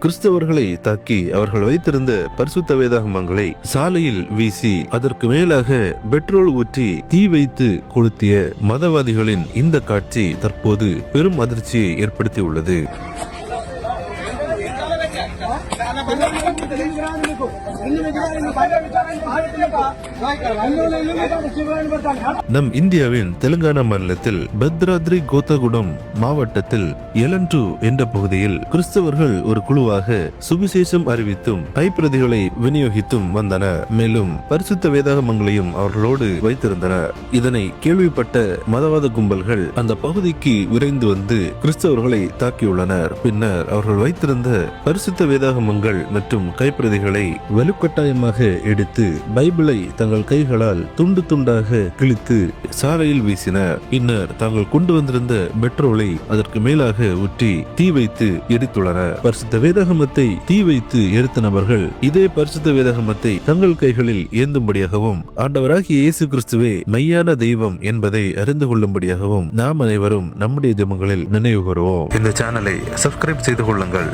கிறிஸ்தவர்களை தாக்கி அவர்கள் வைத்திருந்த பரிசுத்த வேதாகமங்களை சாலையில் வீசி அதற்கு மேலாக பெட்ரோல் ஊற்றி தீ வைத்து கொளுத்திய மதவாதிகளின் இந்த காட்சி தற்போது பெரும் அதிர்ச்சியை ஏற்படுத்தியுள்ளது. நம் இந்தியாவின் தெலுங்கானா மாநிலத்தில் பத்ராத்ரி கோத்தகுடம் மாவட்டத்தில் எலன்டு என்ற பகுதியில் கிறிஸ்தவர்கள் ஒரு குழுவாக சுவிசேஷம் அறிவித்தும் கைப்பிரதிகளை விநியோகித்தும் வந்தனர். மேலும் பரிசுத்த வேதாகமங்களையும் அவர்களோடு வைத்திருந்தனர். இதனை கேள்விப்பட்ட மதவாத கும்பல்கள் அந்த பகுதிக்கு விரைந்து வந்து கிறிஸ்தவர்களை தாக்கியுள்ளனர். பின்னர் அவர்கள் வைத்திருந்த பரிசுத்த வேதாகமங்கள் மற்றும் கைப்பிரதிகளை வலுக்கட்டாயமாக எடுத்து பைபிளை தங்கள் கைகளால் துண்டு துண்டாக கிழித்து சாலையில் வீசினர். பின்னர் தாங்கள் கொண்டு வந்திருந்த பெட்ரோலை அதற்கு மேலாக ஊற்றி தீ வைத்து எரித்துள்ளனர். பரிசுத்த வேதாகமத்தை தீ வைத்து எரித்த நபர்கள் இதே பரிசுத்த வேதாகமத்தை தங்கள் கைகளில் ஏந்தும்படியாகவும் ஆண்டவராகிய இயேசு கிறிஸ்துவே மெய்யான தெய்வம் என்பதை அறிந்து கொள்ளும்படியாகவும் நாம் அனைவரும் நம்முடைய ஜெபங்களில் நினைவு கூறுவோம். இந்த சேனலை சப்ஸ்கிரைப் செய்து கொள்ளுங்கள்.